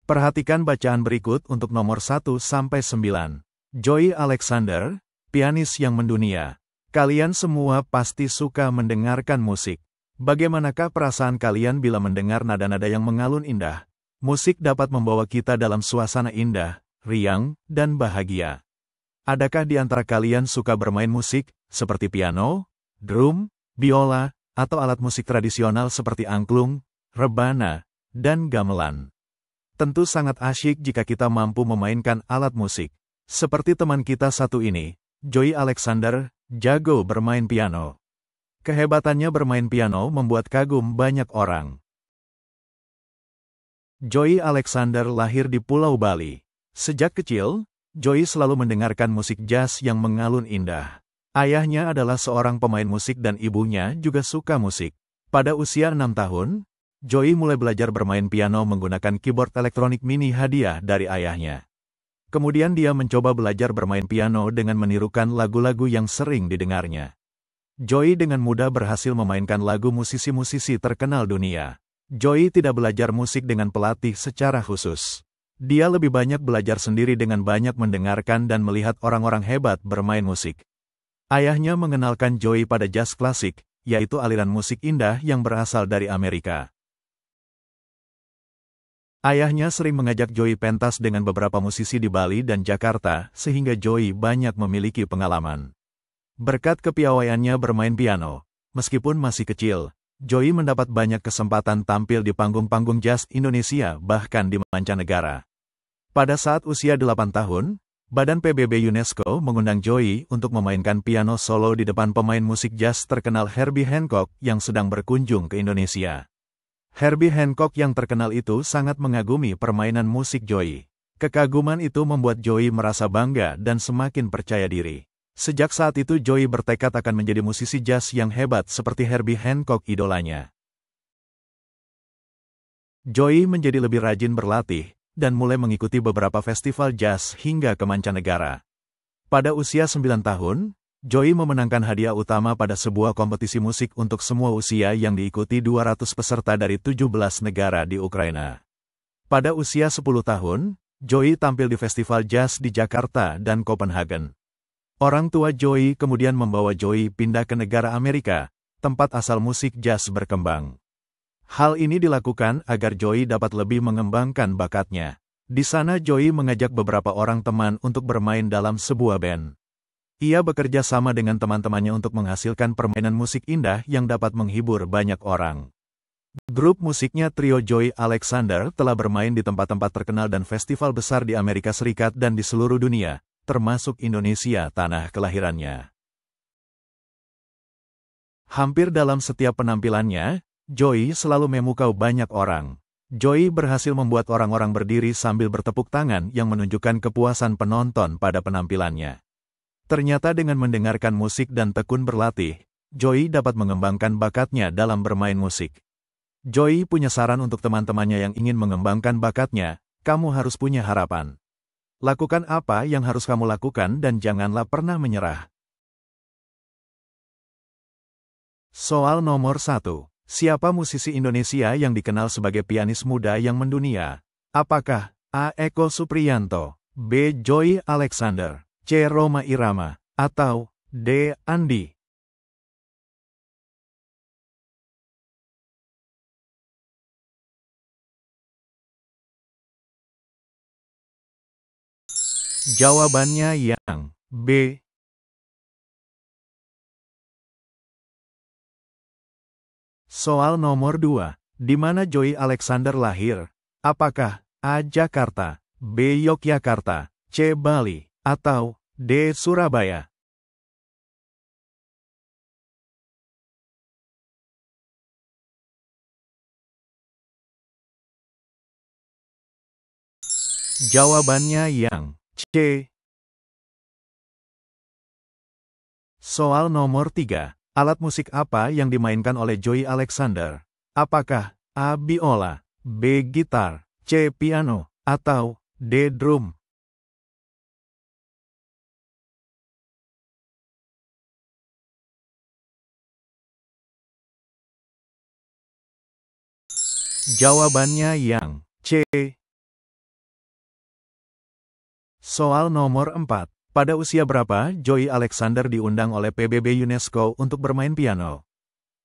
Perhatikan bacaan berikut untuk nomor 1-9. Joey Alexander, pianis yang mendunia. Kalian semua pasti suka mendengarkan musik. Bagaimanakah perasaan kalian bila mendengar nada-nada yang mengalun indah? Musik dapat membawa kita dalam suasana indah, riang, dan bahagia. Adakah di antara kalian suka bermain musik, seperti piano, drum, biola, atau alat musik tradisional seperti angklung, rebana, dan gamelan? Tentu sangat asyik jika kita mampu memainkan alat musik. Seperti teman kita satu ini, Joey Alexander, jago bermain piano. Kehebatannya bermain piano membuat kagum banyak orang. Joey Alexander lahir di Pulau Bali. Sejak kecil, Joey selalu mendengarkan musik jazz yang mengalun indah. Ayahnya adalah seorang pemain musik dan ibunya juga suka musik. Pada usia 6 tahun, Joey mulai belajar bermain piano menggunakan keyboard elektronik mini hadiah dari ayahnya. Kemudian dia mencoba belajar bermain piano dengan menirukan lagu-lagu yang sering didengarnya. Joey dengan mudah berhasil memainkan lagu musisi-musisi terkenal dunia. Joey tidak belajar musik dengan pelatih secara khusus. Dia lebih banyak belajar sendiri dengan banyak mendengarkan dan melihat orang-orang hebat bermain musik. Ayahnya mengenalkan Joey pada jazz klasik, yaitu aliran musik indah yang berasal dari Amerika. Ayahnya sering mengajak Joey pentas dengan beberapa musisi di Bali dan Jakarta, sehingga Joey banyak memiliki pengalaman. Berkat kepiawaiannya bermain piano, meskipun masih kecil, Joey mendapat banyak kesempatan tampil di panggung-panggung jazz Indonesia bahkan di mancanegara. Pada saat usia 8 tahun, Badan PBB UNESCO mengundang Joey untuk memainkan piano solo di depan pemain musik jazz terkenal Herbie Hancock yang sedang berkunjung ke Indonesia. Herbie Hancock yang terkenal itu sangat mengagumi permainan musik Joey. Kekaguman itu membuat Joey merasa bangga dan semakin percaya diri. Sejak saat itu Joey bertekad akan menjadi musisi jazz yang hebat seperti Herbie Hancock idolanya. Joey menjadi lebih rajin berlatih, dan mulai mengikuti beberapa festival jazz hingga ke mancanegara. Pada usia 9 tahun, Joey memenangkan hadiah utama pada sebuah kompetisi musik untuk semua usia yang diikuti 200 peserta dari 17 negara di Ukraina. Pada usia 10 tahun, Joey tampil di festival jazz di Jakarta dan Copenhagen. Orang tua Joey kemudian membawa Joey pindah ke negara Amerika, tempat asal musik jazz berkembang. Hal ini dilakukan agar Joey dapat lebih mengembangkan bakatnya. Di sana Joey mengajak beberapa orang teman untuk bermain dalam sebuah band. Ia bekerja sama dengan teman-temannya untuk menghasilkan permainan musik indah yang dapat menghibur banyak orang. Grup musiknya trio Joey Alexander telah bermain di tempat-tempat terkenal dan festival besar di Amerika Serikat dan di seluruh dunia, termasuk Indonesia, tanah kelahirannya. Hampir dalam setiap penampilannya, Joey selalu memukau banyak orang. Joey berhasil membuat orang-orang berdiri sambil bertepuk tangan yang menunjukkan kepuasan penonton pada penampilannya. Ternyata dengan mendengarkan musik dan tekun berlatih, Joey dapat mengembangkan bakatnya dalam bermain musik. Joey punya saran untuk teman-temannya yang ingin mengembangkan bakatnya, kamu harus punya harapan. Lakukan apa yang harus kamu lakukan dan janganlah pernah menyerah. Soal nomor 1. Siapa musisi Indonesia yang dikenal sebagai pianis muda yang mendunia? Apakah A. Eko Supriyanto, B. Joey Alexander, C. Rhoma Irama, atau D. Andi? Jawabannya yang B. Soal nomor 2. Di mana Joey Alexander lahir? Apakah A. Jakarta, B. Yogyakarta, C. Bali, atau D. Surabaya? Jawabannya yang C. Soal nomor 3. Alat musik apa yang dimainkan oleh Joey Alexander? Apakah A. Biola, B. Gitar, C. Piano, atau D. Drum? Jawabannya yang C. Soal nomor 4. Pada usia berapa Joey Alexander diundang oleh PBB UNESCO untuk bermain piano?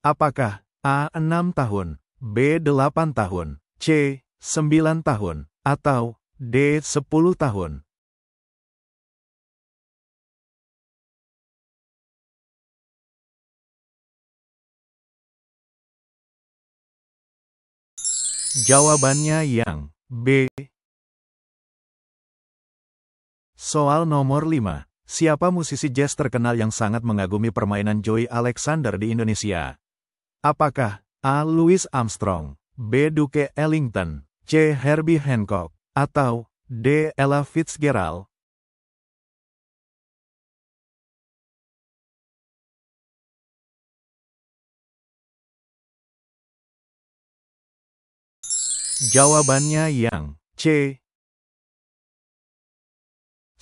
Apakah A. 6 tahun, B. 8 tahun, C. 9 tahun, atau D. 10 tahun? Jawabannya yang B. Soal nomor 5. Siapa musisi jazz terkenal yang sangat mengagumi permainan Joey Alexander di Indonesia? Apakah A. Louis Armstrong, B. Duke Ellington, C. Herbie Hancock, atau D. Ella Fitzgerald? Jawabannya yang C.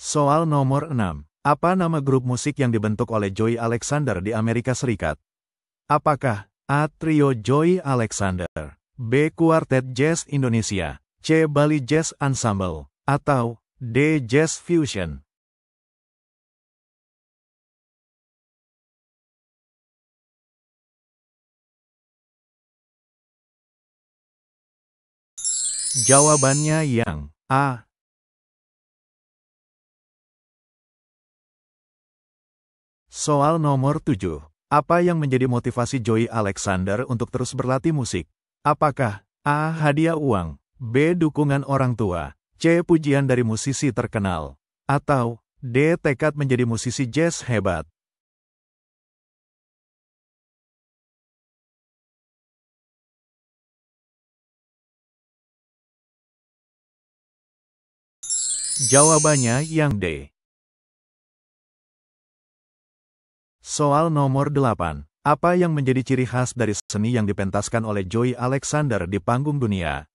Soal nomor 6. Apa nama grup musik yang dibentuk oleh Joey Alexander di Amerika Serikat? Apakah A. Trio Joey Alexander, B. Kuartet Jazz Indonesia, C. Bali Jazz Ensemble, atau D. Jazz Fusion? Jawabannya yang A. Soal nomor 7. Apa yang menjadi motivasi Joey Alexander untuk terus berlatih musik? Apakah A. Hadiah uang, B. Dukungan orang tua, C. Pujian dari musisi terkenal, atau D. Tekad menjadi musisi jazz hebat? Jawabannya yang D. Soal nomor 8. Apa yang menjadi ciri khas dari seni yang dipentaskan oleh Joey Alexander di panggung dunia?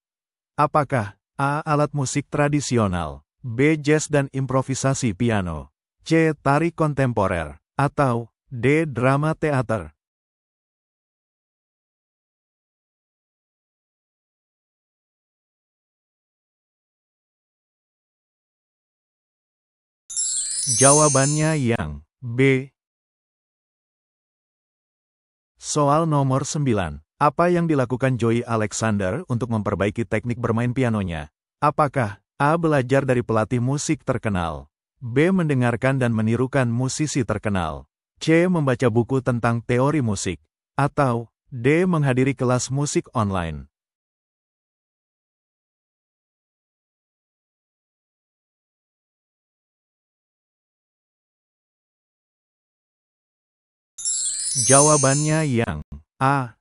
Apakah A. Alat musik tradisional, B. Jazz dan improvisasi piano, C. Tari kontemporer, atau D. Drama teater? Jawabannya yang B. Soal nomor 9. Apa yang dilakukan Joey Alexander untuk memperbaiki teknik bermain pianonya? Apakah A. Belajar dari pelatih musik terkenal, B. Mendengarkan dan menirukan musisi terkenal, C. Membaca buku tentang teori musik, atau D. Menghadiri kelas musik online? Jawabannya yang A.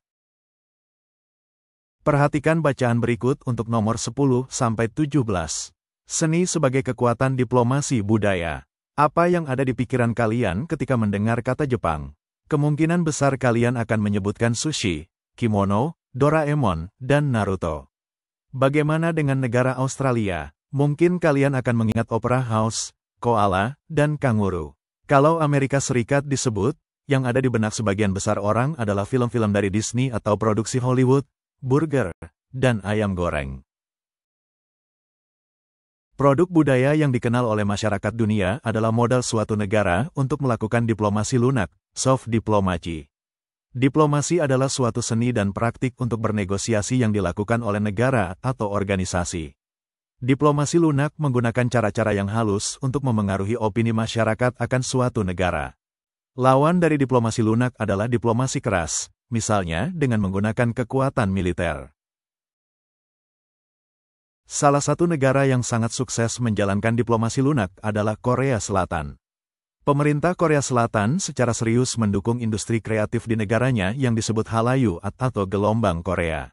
Perhatikan bacaan berikut untuk nomor 10-17. Seni sebagai kekuatan diplomasi budaya. Apa yang ada di pikiran kalian ketika mendengar kata Jepang? Kemungkinan besar kalian akan menyebutkan sushi, kimono, Doraemon, dan Naruto. Bagaimana dengan negara Australia? Mungkin kalian akan mengingat Opera House, koala, dan kanguru. Kalau Amerika Serikat disebut, yang ada di benak sebagian besar orang adalah film-film dari Disney atau produksi Hollywood, burger, dan ayam goreng. Produk budaya yang dikenal oleh masyarakat dunia adalah modal suatu negara untuk melakukan diplomasi lunak, soft diplomacy. Diplomasi adalah suatu seni dan praktik untuk bernegosiasi yang dilakukan oleh negara atau organisasi. Diplomasi lunak menggunakan cara-cara yang halus untuk memengaruhi opini masyarakat akan suatu negara. Lawan dari diplomasi lunak adalah diplomasi keras, misalnya dengan menggunakan kekuatan militer. Salah satu negara yang sangat sukses menjalankan diplomasi lunak adalah Korea Selatan. Pemerintah Korea Selatan secara serius mendukung industri kreatif di negaranya yang disebut Hallyu atau gelombang Korea.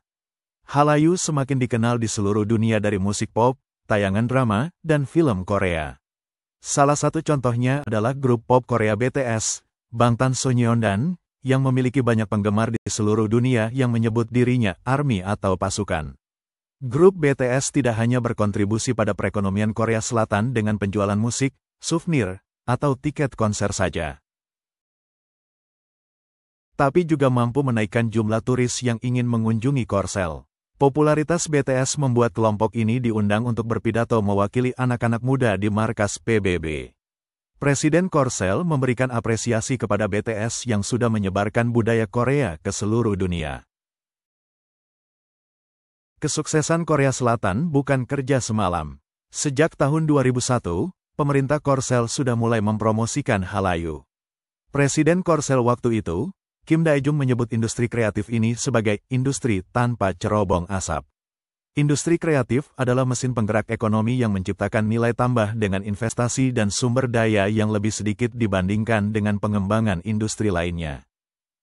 Hallyu semakin dikenal di seluruh dunia dari musik pop, tayangan drama, dan film Korea. Salah satu contohnya adalah grup pop Korea BTS, Bangtan Sonyeondan, yang memiliki banyak penggemar di seluruh dunia yang menyebut dirinya ARMY atau pasukan. Grup BTS tidak hanya berkontribusi pada perekonomian Korea Selatan dengan penjualan musik, souvenir, atau tiket konser saja, tapi juga mampu menaikkan jumlah turis yang ingin mengunjungi Korsel. Popularitas BTS membuat kelompok ini diundang untuk berpidato mewakili anak-anak muda di markas PBB. Presiden Korsel memberikan apresiasi kepada BTS yang sudah menyebarkan budaya Korea ke seluruh dunia. Kesuksesan Korea Selatan bukan kerja semalam. Sejak tahun 2001, pemerintah Korsel sudah mulai mempromosikan Hallyu. Presiden Korsel waktu itu, Kim Dae-jung, menyebut industri kreatif ini sebagai industri tanpa cerobong asap. Industri kreatif adalah mesin penggerak ekonomi yang menciptakan nilai tambah dengan investasi dan sumber daya yang lebih sedikit dibandingkan dengan pengembangan industri lainnya.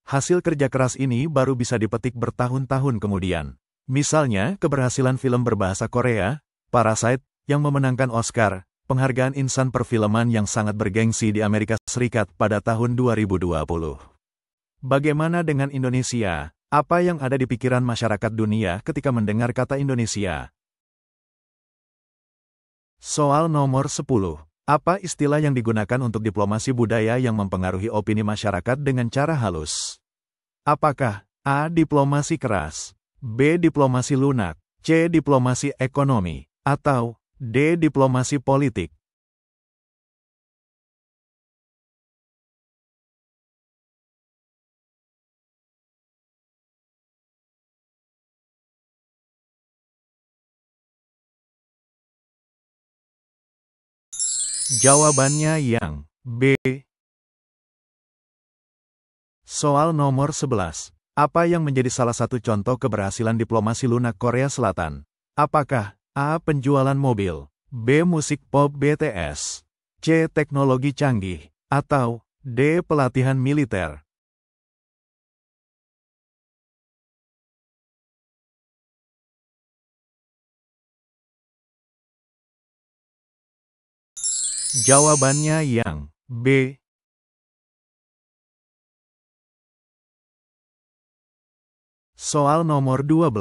Hasil kerja keras ini baru bisa dipetik bertahun-tahun kemudian. Misalnya, keberhasilan film berbahasa Korea, Parasite, yang memenangkan Oscar, penghargaan insan perfilman yang sangat bergengsi di Amerika Serikat pada tahun 2020. Bagaimana dengan Indonesia? Apa yang ada di pikiran masyarakat dunia ketika mendengar kata Indonesia? Soal nomor 10. Apa istilah yang digunakan untuk diplomasi budaya yang mempengaruhi opini masyarakat dengan cara halus? Apakah A. Diplomasi keras, B. Diplomasi lunak, C. Diplomasi ekonomi, atau D. Diplomasi politik? Jawabannya yang B. Soal nomor 11. Apa yang menjadi salah satu contoh keberhasilan diplomasi lunak Korea Selatan? Apakah A. Penjualan mobil, B. Musik pop BTS, C. Teknologi canggih, atau D. Pelatihan militer? Jawabannya yang B. Soal nomor 12.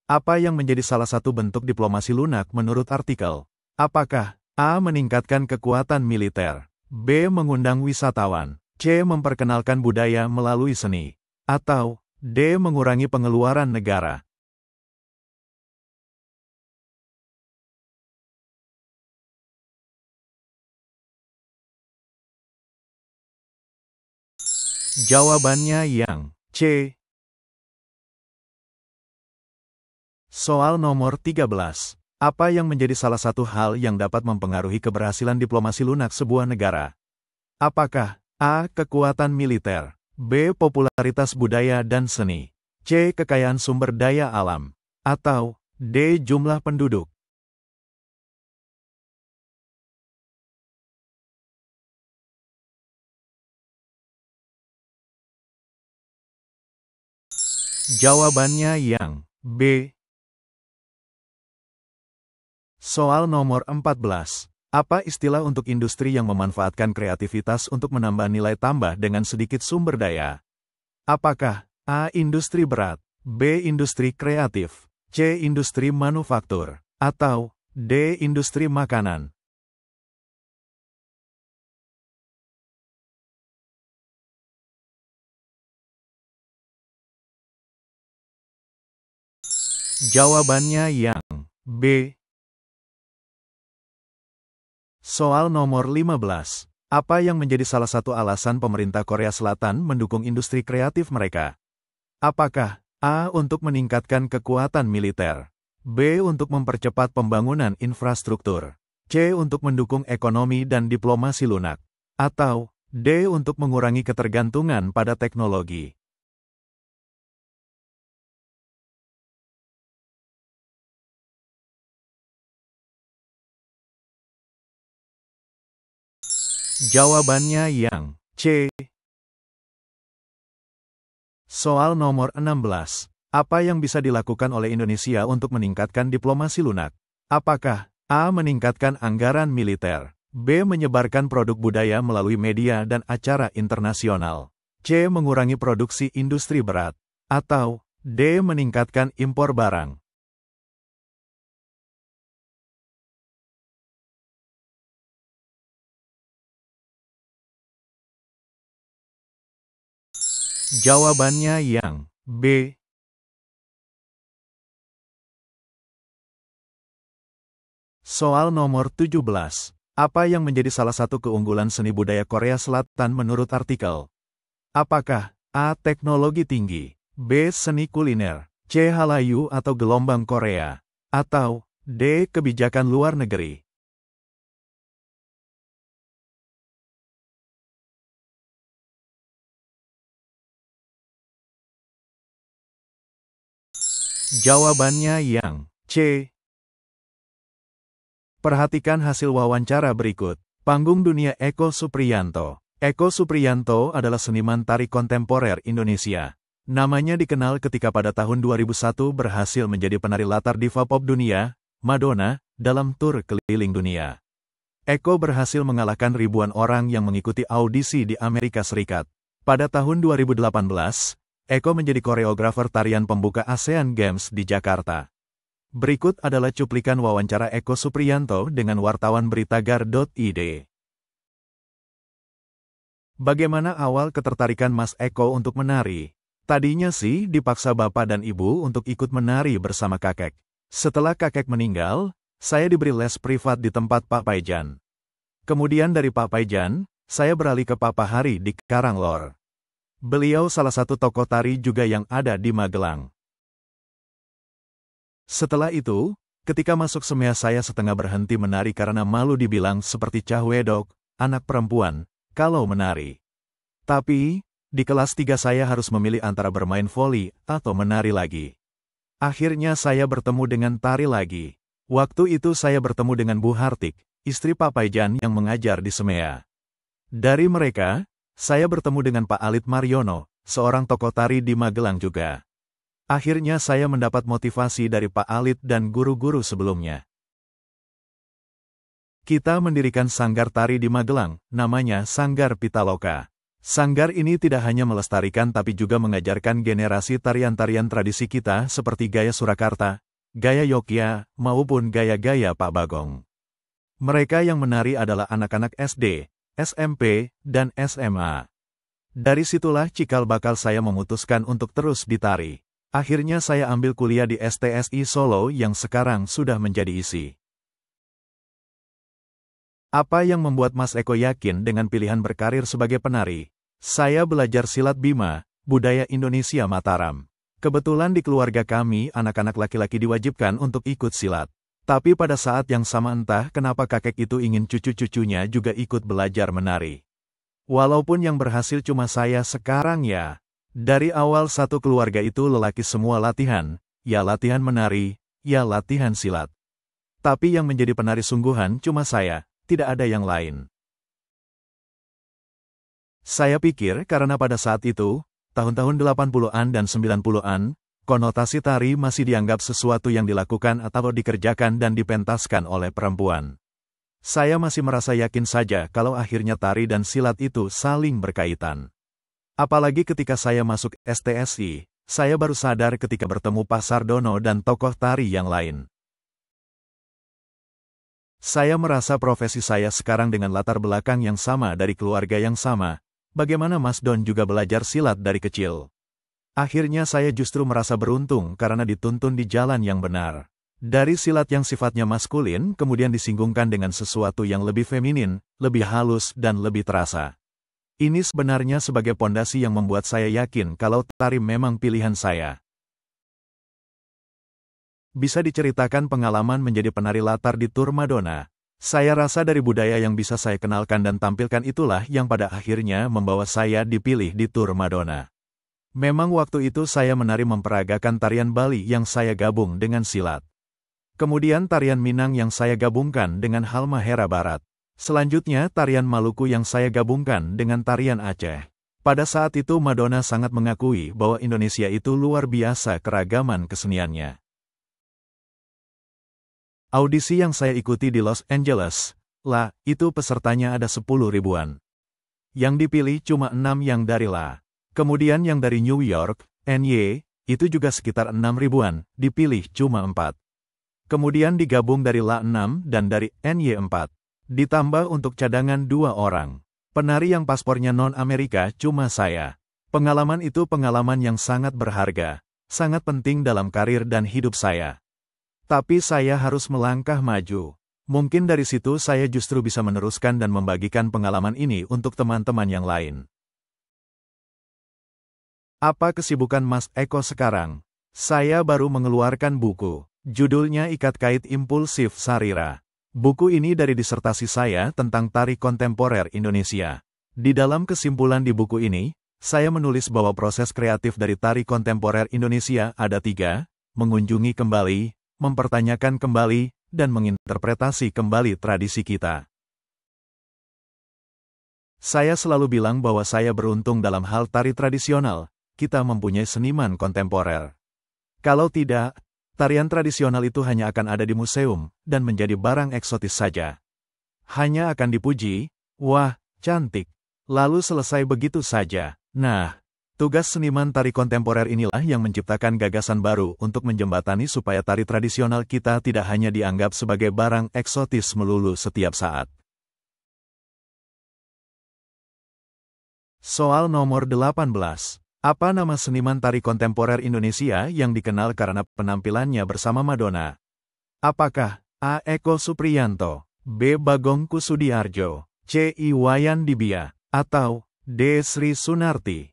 Apa yang menjadi salah satu bentuk diplomasi lunak menurut artikel? Apakah A. Meningkatkan kekuatan militer, B. Mengundang wisatawan, C. Memperkenalkan budaya melalui seni, atau D. Mengurangi pengeluaran negara? Jawabannya yang C. Soal nomor 13. Apa yang menjadi salah satu hal yang dapat mempengaruhi keberhasilan diplomasi lunak sebuah negara? Apakah A. Kekuatan militer, B. Popularitas budaya dan seni, C. Kekayaan sumber daya alam, atau D. Jumlah penduduk? Jawabannya yang B. Soal nomor 14. Apa istilah untuk industri yang memanfaatkan kreativitas untuk menambah nilai tambah dengan sedikit sumber daya? Apakah A. Industri berat, B. Industri kreatif, C. Industri manufaktur, atau D. Industri makanan? Jawabannya yang B. Soal nomor 15. Apa yang menjadi salah satu alasan pemerintah Korea Selatan mendukung industri kreatif mereka? Apakah A. Untuk meningkatkan kekuatan militer, B. Untuk mempercepat pembangunan infrastruktur, C. Untuk mendukung ekonomi dan diplomasi lunak, atau D. Untuk mengurangi ketergantungan pada teknologi? Jawabannya yang C. Soal nomor 16. Apa yang bisa dilakukan oleh Indonesia untuk meningkatkan diplomasi lunak? Apakah A. Meningkatkan anggaran militer, B. Menyebarkan produk budaya melalui media dan acara internasional, C. Mengurangi produksi industri berat, atau D. Meningkatkan impor barang? Jawabannya yang B. Soal nomor 17. Apa yang menjadi salah satu keunggulan seni budaya Korea Selatan menurut artikel? Apakah A. Teknologi tinggi, B. Seni kuliner, C. Hallyu atau gelombang Korea, atau D. Kebijakan luar negeri? Jawabannya yang C. Perhatikan hasil wawancara berikut. Panggung dunia Eko Supriyanto. Eko Supriyanto adalah seniman tari kontemporer Indonesia. Namanya dikenal ketika pada tahun 2001 berhasil menjadi penari latar diva pop dunia, Madonna, dalam tur keliling dunia. Eko berhasil mengalahkan ribuan orang yang mengikuti audisi di Amerika Serikat. Pada tahun 2018, Eko menjadi koreografer tarian pembuka ASEAN Games di Jakarta. Berikut adalah cuplikan wawancara Eko Supriyanto dengan wartawan beritagar.id. Bagaimana awal ketertarikan Mas Eko untuk menari? Tadinya sih dipaksa bapak dan ibu untuk ikut menari bersama kakek. Setelah kakek meninggal, saya diberi les privat di tempat Pak Paijan. Kemudian dari Pak Paijan, saya beralih ke Papa Hari di Karanglor. Beliau salah satu tokoh tari juga yang ada di Magelang. Setelah itu, ketika masuk semea saya setengah berhenti menari karena malu dibilang seperti cah wedok, anak perempuan, kalau menari. Tapi, di kelas 3 saya harus memilih antara bermain voli atau menari lagi. Akhirnya saya bertemu dengan tari lagi. Waktu itu saya bertemu dengan Bu Hartik, istri Pak Paijan yang mengajar di semea. Dari mereka, saya bertemu dengan Pak Alit Mariono, seorang tokoh tari di Magelang juga. Akhirnya saya mendapat motivasi dari Pak Alit dan guru-guru sebelumnya. Kita mendirikan sanggar tari di Magelang, namanya Sanggar Pitaloka. Sanggar ini tidak hanya melestarikan tapi juga mengajarkan generasi tarian-tarian tradisi kita seperti gaya Surakarta, gaya Yogya, maupun gaya-gaya Pak Bagong. Mereka yang menari adalah anak-anak SD, SMP, dan SMA. Dari situlah cikal bakal saya memutuskan untuk terus ditari. Akhirnya saya ambil kuliah di STSI Solo yang sekarang sudah menjadi ISI. Apa yang membuat Mas Eko yakin dengan pilihan berkarir sebagai penari? Saya belajar silat Bima, budaya Indonesia Mataram. Kebetulan di keluarga kami anak-anak laki-laki diwajibkan untuk ikut silat. Tapi pada saat yang sama entah kenapa kakek itu ingin cucu-cucunya juga ikut belajar menari. Walaupun yang berhasil cuma saya sekarang ya. Dari awal satu keluarga itu lelaki semua latihan, ya latihan menari, ya latihan silat. Tapi yang menjadi penari sungguhan cuma saya, tidak ada yang lain. Saya pikir karena pada saat itu, tahun-tahun 80-an dan 90-an, konotasi tari masih dianggap sesuatu yang dilakukan atau dikerjakan dan dipentaskan oleh perempuan. Saya masih merasa yakin saja kalau akhirnya tari dan silat itu saling berkaitan. Apalagi ketika saya masuk STSI, saya baru sadar ketika bertemu Pak Sardono dan tokoh tari yang lain. Saya merasa profesi saya sekarang dengan latar belakang yang sama dari keluarga yang sama, bagaimana Mas Don juga belajar silat dari kecil. Akhirnya saya justru merasa beruntung karena dituntun di jalan yang benar. Dari silat yang sifatnya maskulin kemudian disinggungkan dengan sesuatu yang lebih feminin, lebih halus dan lebih terasa. Ini sebenarnya sebagai pondasi yang membuat saya yakin kalau tari memang pilihan saya. Bisa diceritakan pengalaman menjadi penari latar di tur Madonna. Saya rasa dari budaya yang bisa saya kenalkan dan tampilkan itulah yang pada akhirnya membawa saya dipilih di tur Madonna. Memang waktu itu saya menari memperagakan tarian Bali yang saya gabung dengan silat. Kemudian tarian Minang yang saya gabungkan dengan Halmahera Barat. Selanjutnya tarian Maluku yang saya gabungkan dengan tarian Aceh. Pada saat itu Madonna sangat mengakui bahwa Indonesia itu luar biasa keragaman keseniannya. Audisi yang saya ikuti di Los Angeles, itu pesertanya ada 10 ribuan. Yang dipilih cuma 6 yang dari Kemudian yang dari New York, NY, itu juga sekitar 6 ribuan, dipilih cuma 4. Kemudian digabung dari 6 dan dari NY 4. Ditambah untuk cadangan 2 orang. Penari yang paspornya non-Amerika cuma saya. Pengalaman itu pengalaman yang sangat berharga, sangat penting dalam karir dan hidup saya. Tapi saya harus melangkah maju. Mungkin dari situ saya justru bisa meneruskan dan membagikan pengalaman ini untuk teman-teman yang lain. Apa kesibukan Mas Eko sekarang? Saya baru mengeluarkan buku. Judulnya Ikat Kait Impulsif Sarira. Buku ini dari disertasi saya tentang tari kontemporer Indonesia. Di dalam kesimpulan di buku ini, saya menulis bahwa proses kreatif dari tari kontemporer Indonesia ada 3, mengunjungi kembali, mempertanyakan kembali, dan menginterpretasi kembali tradisi kita. Saya selalu bilang bahwa saya beruntung dalam hal tari tradisional, kita mempunyai seniman kontemporer. Kalau tidak, tarian tradisional itu hanya akan ada di museum, dan menjadi barang eksotis saja. Hanya akan dipuji, wah, cantik, lalu selesai begitu saja. Nah, tugas seniman tari kontemporer inilah yang menciptakan gagasan baru untuk menjembatani supaya tari tradisional kita tidak hanya dianggap sebagai barang eksotis melulu setiap saat. Soal nomor 18. Apa nama seniman tari kontemporer Indonesia yang dikenal karena penampilannya bersama Madonna? Apakah A. Eko Supriyanto, B. Bagong Kussudiardjo, C. Iwayan Dibia, atau D. Sri Sunarti?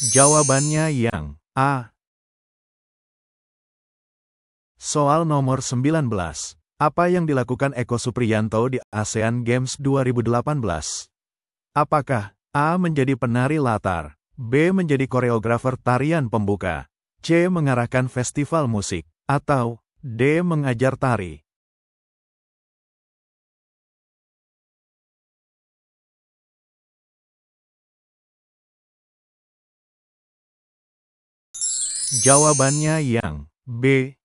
Jawabannya yang A. Soal nomor 19. Apa yang dilakukan Eko Supriyanto di ASEAN Games 2018? Apakah A. menjadi penari latar, B. menjadi koreografer tarian pembuka, C. mengarahkan festival musik, atau D. mengajar tari? Jawabannya yang B.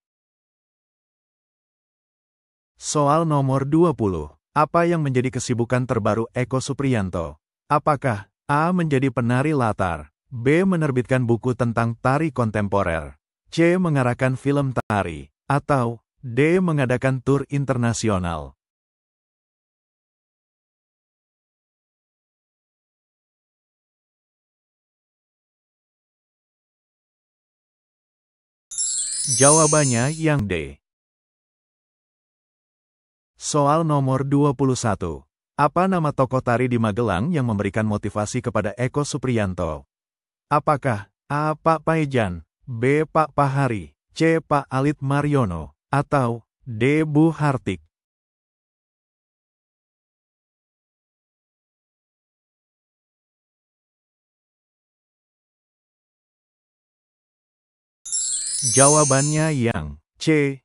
Soal nomor 20. Apa yang menjadi kesibukan terbaru Eko Supriyanto? Apakah A. menjadi penari latar, B. menerbitkan buku tentang tari kontemporer, C. mengarahkan film tari, atau D. mengadakan tur internasional? Jawabannya yang D. Soal nomor 21. Apa nama tokoh tari di Magelang yang memberikan motivasi kepada Eko Supriyanto? Apakah A. Pak Paejan, B. Pak Pahari, C. Pak Alit Mariono, atau D. Bu Hartik? Jawabannya yang C.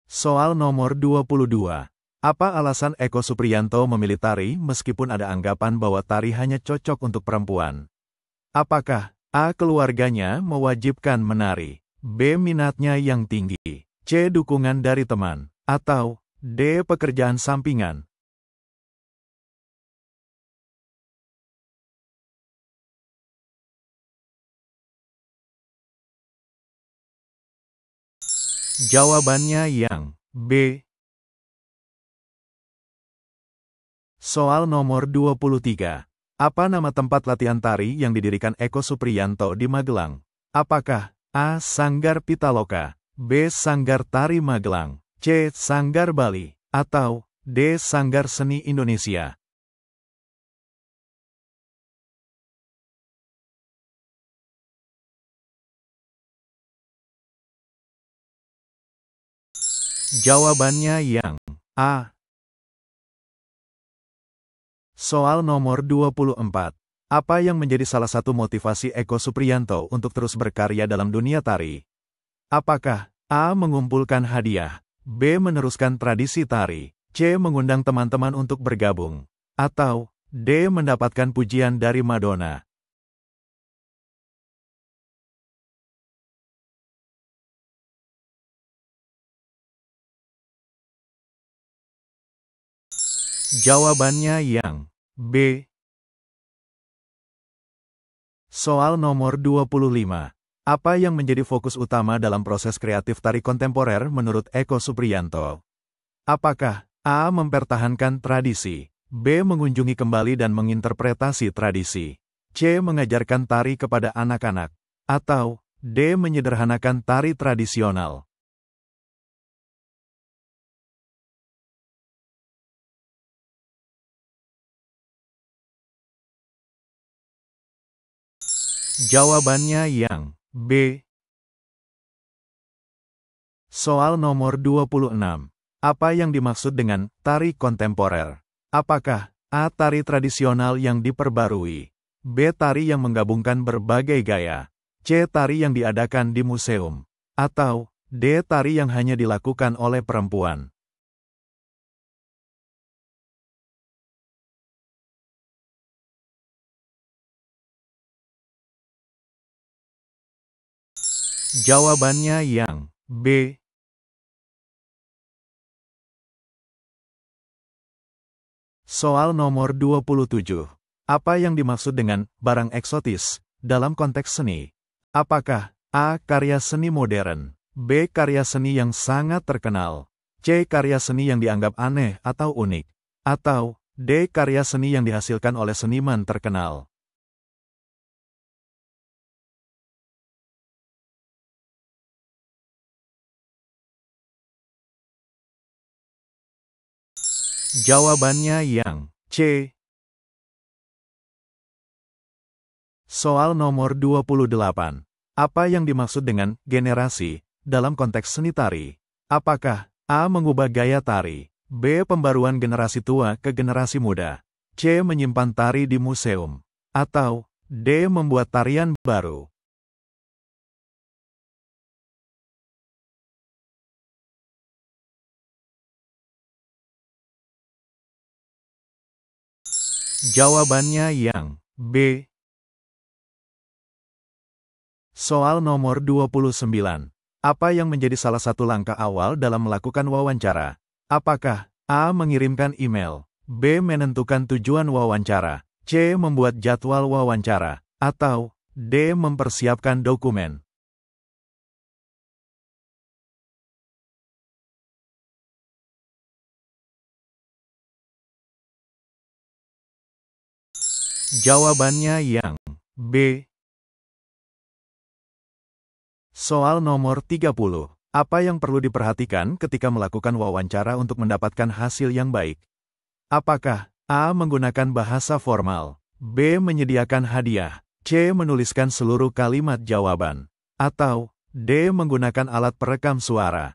Soal nomor 22. Apa alasan Eko Supriyanto memilih tari meskipun ada anggapan bahwa tari hanya cocok untuk perempuan? Apakah A. keluarganya mewajibkan menari, B. minatnya yang tinggi, C. dukungan dari teman, atau D. pekerjaan sampingan? Jawabannya yang B. Soal nomor 23. Apa nama tempat latihan tari yang didirikan Eko Supriyanto di Magelang? Apakah A. Sanggar Pitaloka, B. Sanggar Tari Magelang, C. Sanggar Bali, atau D. Sanggar Seni Indonesia? Jawabannya yang A. Soal nomor 24. Apa yang menjadi salah satu motivasi Eko Supriyanto untuk terus berkarya dalam dunia tari? Apakah A. mengumpulkan hadiah, B. meneruskan tradisi tari, C. mengundang teman-teman untuk bergabung, atau D. mendapatkan pujian dari Madonna? Jawabannya yang B. Soal nomor 25. Apa yang menjadi fokus utama dalam proses kreatif tari kontemporer menurut Eko Supriyanto? Apakah A. Mempertahankan tradisi. B. Mengunjungi kembali dan menginterpretasi tradisi. C. Mengajarkan tari kepada anak-anak. Atau D. Menyederhanakan tari tradisional. Jawabannya yang B. Soal nomor 26. Apa yang dimaksud dengan tari kontemporer? Apakah A. Tari tradisional yang diperbarui, B. Tari yang menggabungkan berbagai gaya, C. Tari yang diadakan di museum, atau D. Tari yang hanya dilakukan oleh perempuan? Jawabannya yang B. Soal nomor 27. Apa yang dimaksud dengan barang eksotis dalam konteks seni? Apakah A. Karya seni modern, B. Karya seni yang sangat terkenal, C. Karya seni yang dianggap aneh atau unik, atau D. Karya seni yang dihasilkan oleh seniman terkenal? Jawabannya yang C. Soal nomor 28. Apa yang dimaksud dengan generasi dalam konteks seni tari? Apakah A. Mengubah gaya tari, B. Pembaruan generasi tua ke generasi muda, C. Menyimpan tari di museum, atau D. Membuat tarian baru? Jawabannya yang B. Soal nomor 29. Apa yang menjadi salah satu langkah awal dalam melakukan wawancara? Apakah A. Mengirimkan email, B. Menentukan tujuan wawancara, C. Membuat jadwal wawancara, atau D. Mempersiapkan dokumen? Jawabannya yang B. Soal nomor 30. Apa yang perlu diperhatikan ketika melakukan wawancara untuk mendapatkan hasil yang baik? Apakah A. Menggunakan bahasa formal, B. Menyediakan hadiah, C. Menuliskan seluruh kalimat jawaban, atau D. Menggunakan alat perekam suara?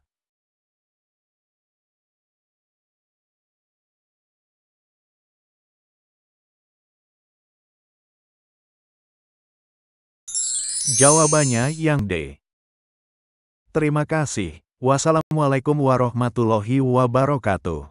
Jawabannya yang D. Terima kasih. Wassalamualaikum warahmatullahi wabarakatuh.